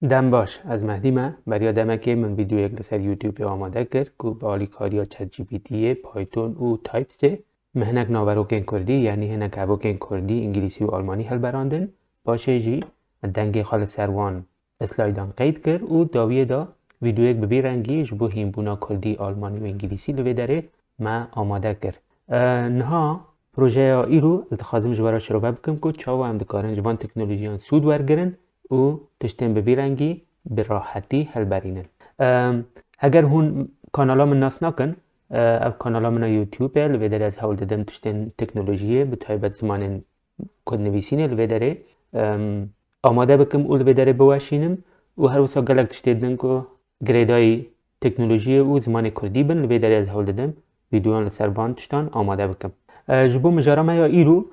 دم باش از مهدی من برای دمکه من ویدیو یک لسر یوتیوب آماده کرد که با آلیکاریا چت جی پی تی پایتون و تایپسته مهنک ناوروکن کردی یعنی هنک اوکن کردی انگلیسی و آلمانی هل براندن باشه جی دنگ خال سروان اسلایدان قید کرد و داویه دا ویدیو یک ببی رنگی جبو هیمبونا کردی آلمانی و انگلیسی لوی داره ما آماده کرد نها پروژه ایرو التخازم جوارا شروع بکم که چاو هم دکارن جوان تکنولوژیان سود ورگرن و تشتن به رنگی به راحتی هل برینن اگر هون کانالا من ناس نکن او کانالا من یوتیوبه لوی داره از حول دادم تشتن تکنولوژیه به تایبت زمان کد نویسینه لوی داره آماده بکم او لوی داره بواشینم و هر وسا گلک تشتیدن که گریدای تکنولوژی و زمان کردی بن لوی داره از حول دادم ویدیوان لسر وان تشتان آماده بکم جبو مجارم یا ایرو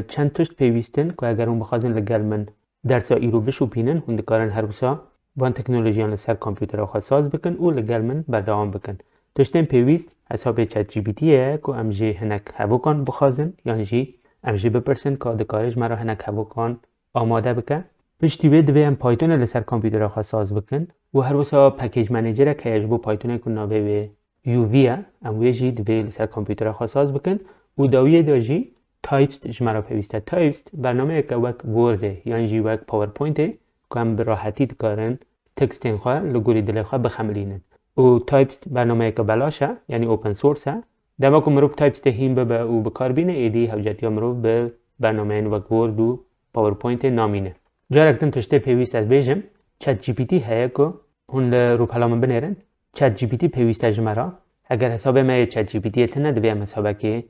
چند تشت پیویستن که اگر اون بخوازن لگل من درس ایرو بشوپینن هون دکارن هر وسا وان تکنولوژیان لسر کامپیوتر آخوا ساز بکن و لگل من بردوام بکن تشتن پیویست حساب چت جی پی تیه که امجی هنک هوکان بخوازن یعنی جی امجی بپرسن که دکارج مرا هنک هوکان آماده بکن پشتی به دوی ام پایتون لسر کامپیوتر آخوا ساز بکن و هر وسا پکیج منیجر که یجبو پایتون کن ناوه به یوویه ام ویجی دوی لسر کامپیوتر آخوا ساز بکن و داویه داجی تایپست جمرا پیوسته تایپست برنامه که وک ورده یعنی جی وک پاورپوینته که هم به راحتی دکارن تکستین خواه لگوری دل خواه بخملینن و تایپست برنامه که بلاشه یعنی اوپن سورسه دما که مروف تایپست هیم به و بکار بینه ایدی حوجتی ها مروف به برنامه وک ورد و پاورپوینت نامینه جارکتن تشته پیوست از بیجم چت جی پی تی هیه که هون رو پلامن بنیرن چت جی پی تی پیوسته جمرا اگر حساب ما چت جی پی تی تنه دویم حسابه که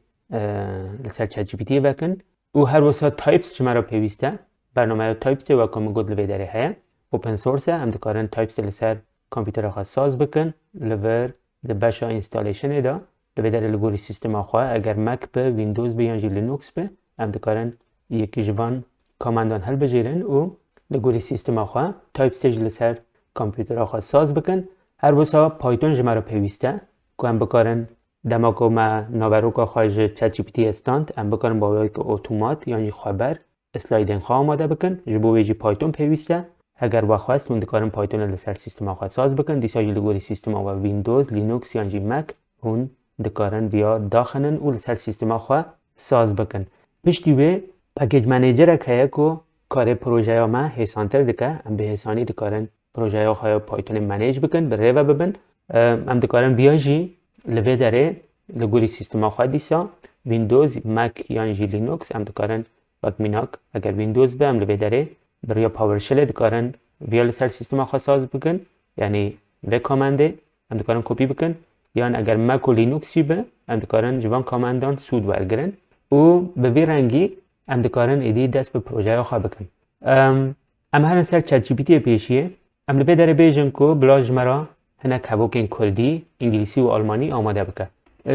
لسر چت جی پی تی بکن و هر وسا تایپس شما پیوسته برنامه تایپس و کام گود لوی داره هست اوپن سورس هم دکارن تایپس لسر کامپیوتر خاص ساز بکن لور دبشا اینستالیشن دا لوی داره لگوری سیستم آخوا اگر مک به ویندوز به یا لینوکس به هم دکارن یکی جوان کاماندان هل بجیرن و لگوری سیستم آخوا تایپس لسر کامپیوتر خاص ساز بکن هر وسا پایتون شما پیوسته که هم بکارن دماغو ما ناوروکا خواهج چت جی پی تی استاند ام بکن با وی که اتومات یعنی خبر اسلایدن خواه آماده بکن جبو ویجی پایتون پیوسته اگر بخواست من دکارن پایتون لسر سیستم آخواه ساز بکن دیسا لگوری سیستم آخواه ویندوز لینوکس یعنی مک هون دکارن بیا داخنن و لسر سیستم آخواه ساز بکن پشتی به پکیج منیجر که که کار پروژه ما حسانتر دکه ام به حسانی دکارن پروژه آخواه پایتون منیج بکن بره و ببن ام دکارن بیاجی لوی داره لگوری سیستم آخواه دیسا ویندوز مک یعنی لینوکس هم دکارن وقت میناک اگر ویندوز به هم لوی داره برای پاورشل دکارن ویا لسر سیستم آخواه ساز بکن یعنی وی کامنده هم دکارن کپی بکن یعنی اگر مک و لینوکسی به هم دکارن جوان کامندان سود ورگرن و به وی رنگی هم دکارن ایدی دست به پروژه آخواه بکن ام هرن سر چت جی پی تی پیشیه ام لوی داره بیجن که بلاج مرا هنک هوکن کردی انگلیسی و آلمانی آماده بکن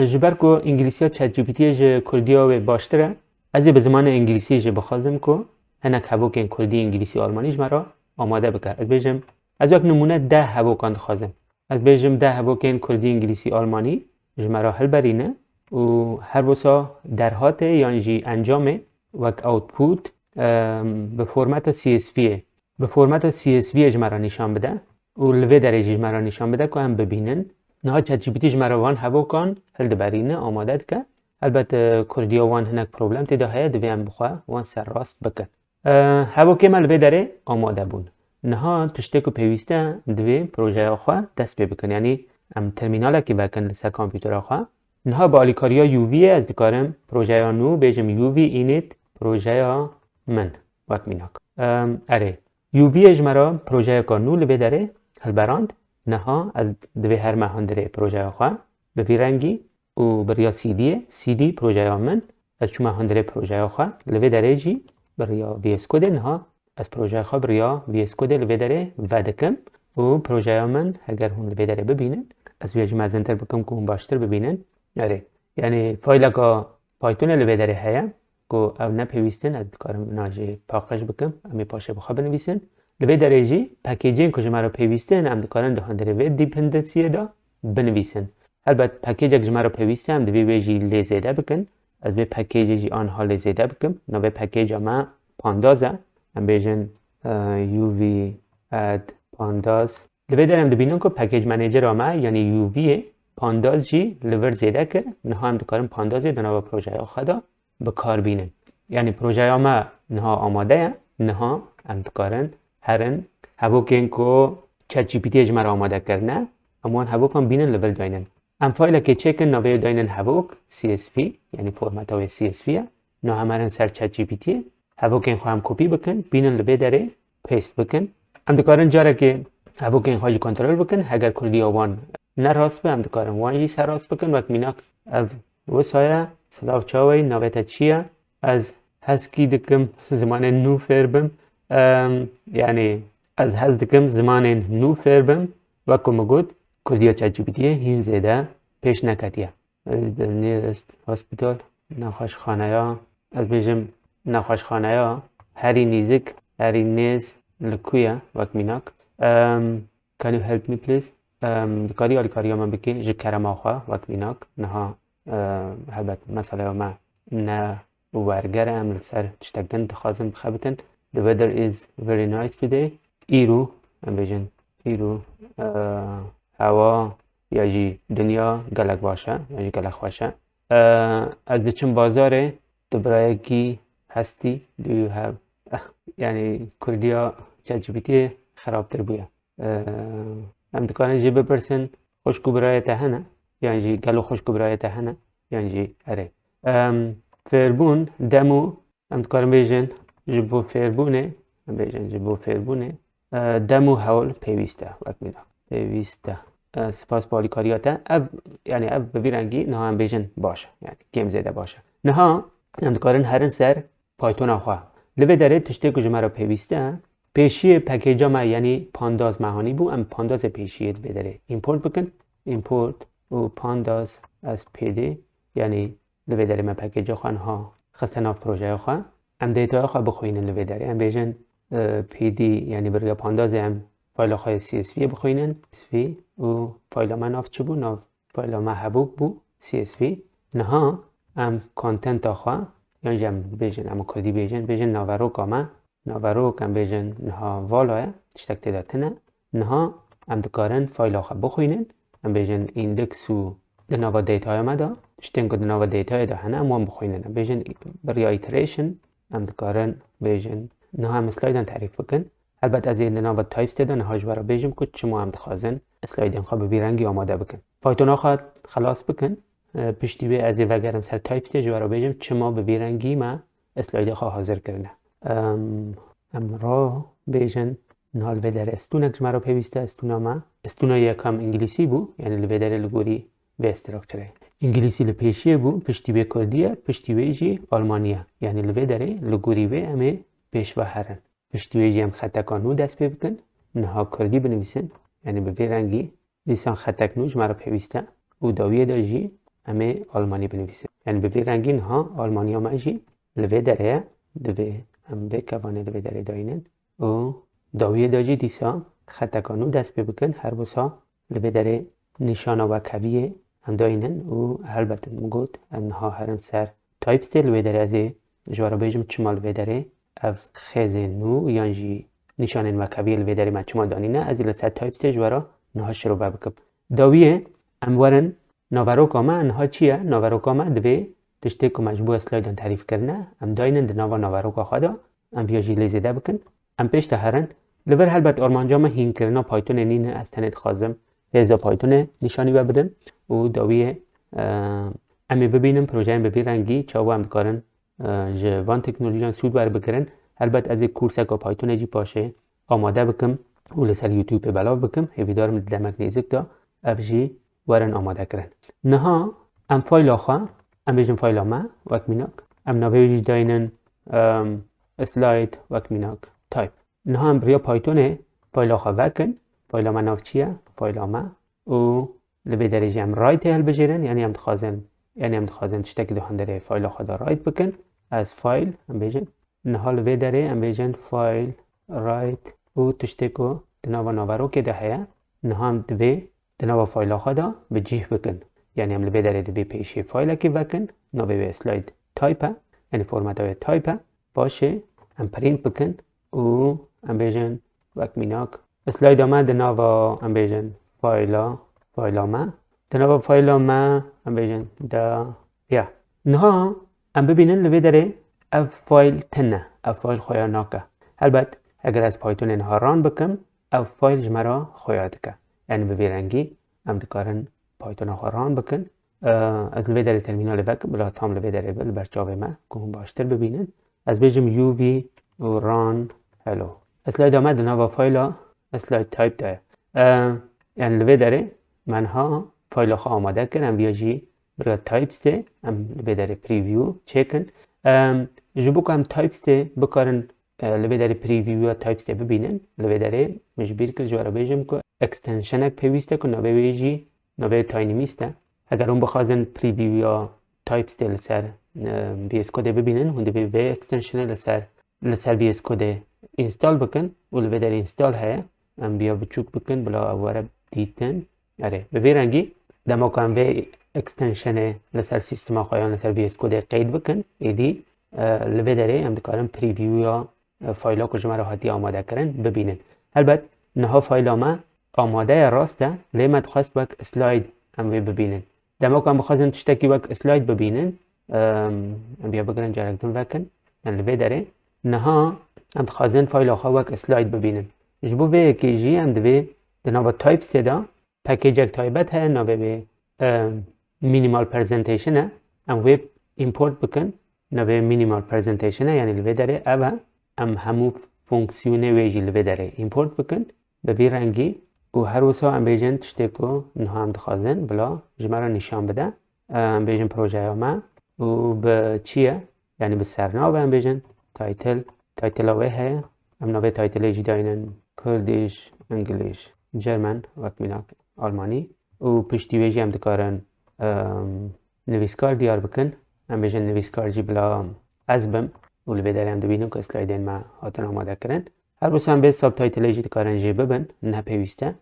جبر که انگلیسی ها چت جی پی تی کردی ها باشتره از به زمان انگلیسی جه بخوازم که هنک هوکن کردی انگلیسی و آلمانیش مرا آماده بکن از بیجم از یک نمونه 10 هوکان خوازم از بیجم 10 هوکن کردی انگلیسی آلمانی جمرا حل برینه و هر وسا درهات یعنی جی انجامه وک اوتپوت به فرمت CSV به فرمت CSV جمرا نشان بده و لوی درجه مرا نشان بده که هم ببینن نه چت جی پی تی مرا وان هوکان هل دبرینه آماده که البته کردیا وان هنک پروبلم تیدا هیا دوی هم بخواه وان سر راست بکن هوکه ما لوی داره آماده بون نه تشته که پیوسته دوی پروژه آخواه دست بی بکن یعنی ام ترمینال که بکن لسر کامپیوتر آخواه نه با آلیکاریا یووی از دکارم پروژه نو بیجم یووی اینیت پروژه من وقت میناک اره یووی اجمرا پروژه کانو لوی داره هل براند نها از دوی هر مهاندره پروژه خواه به وی رنگی و بریا سی دی پروژه من از چون مهاندره پروژه خواه لوی داره جی بریا وی اس کده نها از پروژه خواه بریا وی اس کده لوی داره ودکم و پروژه من اگر هون لوی داره ببینن از وی مزنتر بکم که هون باشتر ببینن آره یعنی فایل که پایتون لوی داره هیا که او نپیوستن از کارم ناجی پاکش بکم امی پاشه بخواه بنویسن لوی درجی پکیجین که جمع را پیوسته هم دکارن دهان داره وی دیپندنسی دا بنویسن البته پکیج که جمع را پیوسته هم دوی ویجی لیزیده بکن از وی پکیجی آنها لیزیده بکن نوی پکیج ما پاندازه هم بیجن یووی اد پانداز لبه دارم دبینم که پکیج منیجر آمه یعنی یوویه پانداز جی لور زیده کر نها هم دکارم پاندازی دنوا پروژه خدا به کار بینن یعنی پروژه آمه نها آماده نها هم دکارن هرن هبوکین کو چت جی پی تی اجمر آماده کرنه اما هبوک هم بینن لول داینن ام فایل که چکن نوی داینن هبوک CSV یعنی فرمت های CSV نه همرن سر چت جی پی تی هبوکین خواهم کپی بکن بینن لبه داره پیست بکن ام دکارن جاره که هبوکین خواهی کنترل بکن اگر کلی آوان نه راست به ام دکارن وانجی سر راست بکن وقت میناک او وسایه سلاو چاوی نویتا چیه از هسکی دکم زمان نو فربم یعنی از هز دکم زمان نو فربم وقت مگود کلی چت جی پی تی هین زیده پیش نکتیه نیرست هاسپیتال نخواش خانه ها از بیجم نخواش خانه ها هری نیزک هری نیز لکویا وقت میناک can you help me please دکاری آلی کاری من بکی جکرم آخوا وقت میناک نها هلبت مسئله ما نه ورگر عمل سر تشتگدن دخوازم بخبتن the weather is very nice today ایرو بیجن ایرو هوا یا جی دنیا گلک باشه یا جی گلک باشه از بچم بازاره دبرای کی هستی do you have یعنی کردیا چت جی پی تی خرابتر بویا هم دکانه جی بپرسن خوشکو برای تهنه یعنی جی گلو خوشکو برای تهنه یعنی جی اره فربون دمو هم دکانه بیجن جبو فربونه هم بیجن جبو فربونه دمو حول پیوسته وقت میده پیوسته سپاس بالی کاریاته یعنی ببیرنگی نه هم بیجن باشه یعنی گیم زده باشه نه هم دکارن هرن سر پایتون آخواه لوه داره تشته کجا مرا پیوسته پیشی پکیجا ما یعنی پانداز مهانی بو ام پانداز پیشیت بداره ایمپورت بکن ایمپورت و پانداز از پیده یعنی لوه داره ما پکیجا خوان ها خستناف پروژه خواه ام دیتا خواه بخوینن لوه داره ام بیجن پیدی یعنی برگه پانداز ام فایل خواه CSV بخوینن CSV و فایل ما ناف چه بو ناف فایل ما هبوک بو CSV نها ام کانتنت خواه یعنی جم بیجن ام کردی بیجن ناورو کامه ناورو کم بیجن نها والای تشتک تداتنه نها ام دکارن فایل آخه بخوینن ام بیجن ایندکس و دنوا دیتای ما دا تشتن که دنوا دیتای دا هنه ام بخوینن ام بیجن برای ایتریشن ام دکارن بیجن نها هم اسلایدن تعریف بکن البته از این دنوا تایپس دا نها جوارا بیجم کد چما هم دخوازن اسلایدن خواه ببیرنگی آماده بکن پایتون آخه خلاص بکن پشتی به از وگرم سر تایپس دا جوارا بیجم چما ببیرنگی ما اسلاید خواه حاضر کرنه را بیجن نهال ویدر استونک مرا پیوسته استونا ما استونا یکم انگلیسی بو یعنی ویدر لگوری به استراکچره انگلیسی لپیشیه بو پشتی به کردیه پشتی به جی آلمانیه یعنی ویدر لگوری به همه پیش و هرن پشتی به جی هم خطکانو دست پی بکن نها کردی بنویسن یعنی به رنگی لیسان خطکنوش مرا پیوسته و داویه دا جی همه آلمانی بنویسن یعنی به رنگی نها آلمانیا ما جی ویدره دوی هم وکوانه دوی داره داینن و داویه داجی دیسا خطکانو دست بکن هر بسا لبه داره نشانه و کویه هم داینن و البته مگود انها هرن سر تایپس ده لبه داره از جوارا بیجم چما لبه داره اف خیزه نو یعنی نشانه و کویه لبه داره ما چما دانینه از ایل سر تایپس ده جوارا نها شروع بکب داویه هم ورن ناوروکامه انها چیه؟ ناوروکامه دوی تشتی که مجبور اسلایدان تعریف کرنه ام داینن دنوا ناوروکا خدا ام ویاجی لیزیده بکن ام پیش تهرن لور هلبت آرمانجا ما هین کرنا پایتون نین از تنت خازم لیزا پایتون نشانی بدم و داویه امی ببینم پروژه ام ببیرنگی چاو هم دکارن جوان تکنولوژیان سود بر بکرن هلبت از کورس که پایتون جی باشه آماده بکم و لسر یوتیوب بلاو بکم هیویدارم دمک نیزک دا افجی ورن آماده کرن نها ام فایل آخوا ام بیجن فایل ما وقت میناک ام نویجی داینن اسلاید وقت میناک تایپ نه هم بریا پایتونه فایل آخوا وکن فایل ما ناف چیه فایل ما و لبه درجه هم رایت هل بجیرن یعنی هم تخوازن تشتک دهان داره فایل آخوا دا رایت بکن از فایل ام بیجن نه ها لبه داره ام بیجن فایل رایت و تشتکو دنوا نوارو که ده هیا نه هم دوی دنوا فایل آخوا دا بجیه بکن یعنی هم لبه داره دوی پیشی فایل که وکن نوی به اسلاید تایپه یعنی فرمت های تایپه باشه هم پرینت بکن و هم بیجن وقت میناک اسلاید ما دناوا ام بیجن فایلا ما دناوا فایلا ما ام بیجن دا یا نها ام ببینن لوی داره اف فایل تنه اف فایل خویا ناکه البته اگر از پایتون اینها ران بکم اف فایل جمرا خویا دکه یعنی به رنگی ام دکارن پایتون ها ران بکن از لوی داره ترمینال وک بلا تام لوی داره بل برچاوه ما که هم باشتر ببینن از بیجم یو بی و ران هلو اسلاید آمد نوا فایلا اسلاید تایپ داره یعنی لوی داره منها فایل خواه آماده کردم بیاجی برای تایپس ده ام لوی داره پریویو چکن جبو که ام تایپس ده بکارن لوی داره پریویو یا تایپس ده ببینن لوی داره مجبور کرد جوارا بیجم که اکستنشنک پیویسته که نوی بیجی نوی تاینی میسته اگر اون بخوازن پریویو یا تایپس ده لسر وی اس کد ببینن هنده به وی اکستنشن لسر وی اس کد اینستال بکن و لوی داره اینستال هست ام بیا بچوک بکن بلا اواره دیتن اره به وی رنگی دما که ام وی اکستنشن لسر سیستم آخوایان لسر وی اس کد قید بکن ایدی لوی داره ام دکارم پریویو یا فایل ها کجا مرا حاتی آماده کرن ببینن البته نها فایل ها ما آماده راسته لیمت خواست وک اسلاید ام وی ببینن دما که ام بخواستن تشتکی وک اسلاید ببینن ام بیا بگرن جارکتون وکن ام لوی داره نها ام خواستن فایل ها وک اسلاید ببینن جبو به یکی ام دوی دنابا تایپس تدا پکیج اک تایبت های نابه به مینیمال پرزنتیشن ام ویب ایمپورت بکن نابه مینیمال پرزنتیشن یعنی لوی داره اوه ام همو فونکسیون ویجی لوی داره ایمپورت بکن به وی رنگی و هر وسا ام بیجن تشتکو نها ام دخوازن بلا جمعه نشان بده ام بیجن پروژه ها ما و به چیه یعنی به سرناو ام بیجن تایتل اوه های ام نابه تایتل ایجی داینن کردیش انگلیش جرمن وقت میناک آلمانی و پشتی ویجی هم دکارن نویسکار دیار بکن ام بیجن نویسکار جی بلا ازبم و لبه دارم دبینم که اسلایدین ما هاتن آماده کرن هر روز هم به ساب تایتل ایجی دکارن جی ببن نه پیوسته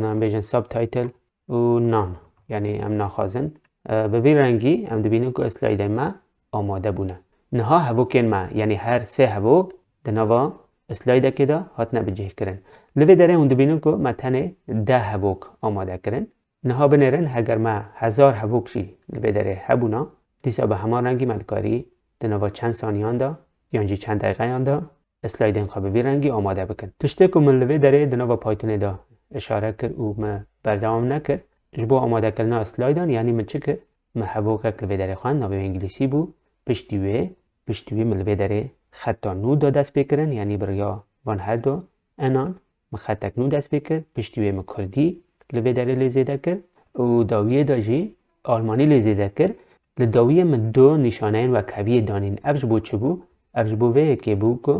نه ام بیجن ساب تایتل و نان یعنی ام ناخوازن به وی رنگی ام دبینم که اسلایدین ما آماده بونه نها هوکین ما یعنی هر سه هوک دنوا اسلاید که دا هات نبجه کرن لوی داره اون دبینم که متن 10 هوک آماده کرن نها بنرن اگر ما 1000 هوک شی لوی داره هبونا دیسا به همان رنگی مدکاری دنوا چند ثانیان دا یعنی چند دقیقه دا اسلایدین خواه به رنگی آماده بکن تشته که من لوی داره دنوا پایتون دا اشاره کرد و من بردوام نکرد جبو آماده کردن اسلایدان یعنی من چه کرد من هوک لوی داره خوان نابه انگلیسی بو پشتیوه من لوی داره خطا نو دا دست بکرن یعنی بریا وان هر دو انان مخطک نو دست بکر پشتیوه مکردی لوی داره لیزیده کر و داویه دا جی آلمانی لیزیده کر لداویه من دو نشانه و کبیه دانین افج بو چه بو افج بو وی که بو که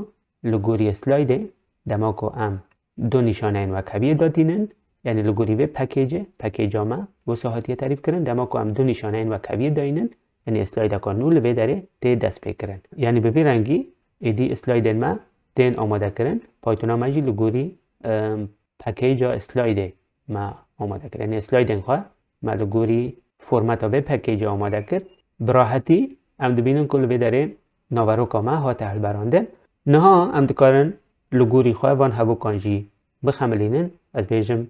لگوری اسلایده دما که ام دو نشانه و کبیه دادینن یعنی لگوری وی پکیج آمه و ساحتیه تعریف کرن دما که ام دو نشانه و کبیه داینن یعنی اسلاید اکار نو لوی داره تی دست بکرن یعنی به وی رنگی ایدی اسلایدن ما تین آماده کرن پایتون ما جی لگوری پکیج اسلاید ما آماده کرن یعنی اسلایدن خواه ما لگوری فرمت وی پکیج آماده کرد براحتی ام دبینن که لوی داره ناورو که ما ها تحل برانده نها ام دکارن لگوری خواه وان هبو کانجی بخملینن از بیجم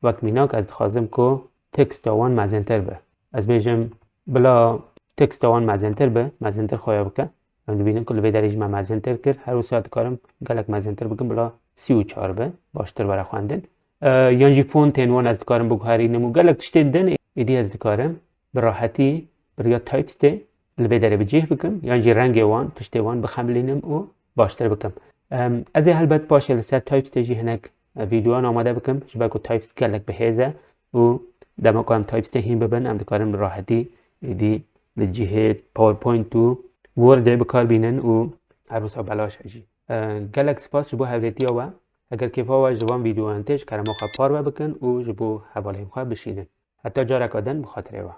وقت میناک از دخوازم که تکست وان مزنتر به از بیجم بلا تکست وان مزنتر خواه بکن ام دبینن که لوی داره جمع مزنتر کرد هر روز ساعت کارم گلک مزنتر بکن بلا 34 به باشتر برای خواندن یعنی فونتین وان از دکارم بگوهاری نمو گلک تشتید دن ایدی از دکارم براحتی برای تایپس ده لوی داره بجیه بکم یعنی رنگ وان تشتی وان بخملینم و باشتر بکم از این البته باشه لسر تایپس ده جی هنک ویدیوان آماده بکم شبه که تایپس گلک بهیزه و دما که هم تایپس ده هیم ببن ام دکارم براحتی ایدی لجیه پاورپوینت و ورد بکار بینن و هر روز ها بلاش هجی گلک سپاس جبو حولیتی ها و اگر کیفا و جوان ویدیو انتش کرما خواه پار بکن و جبو حوالیم خواه بشینن حتی جا رکادن بخاطره و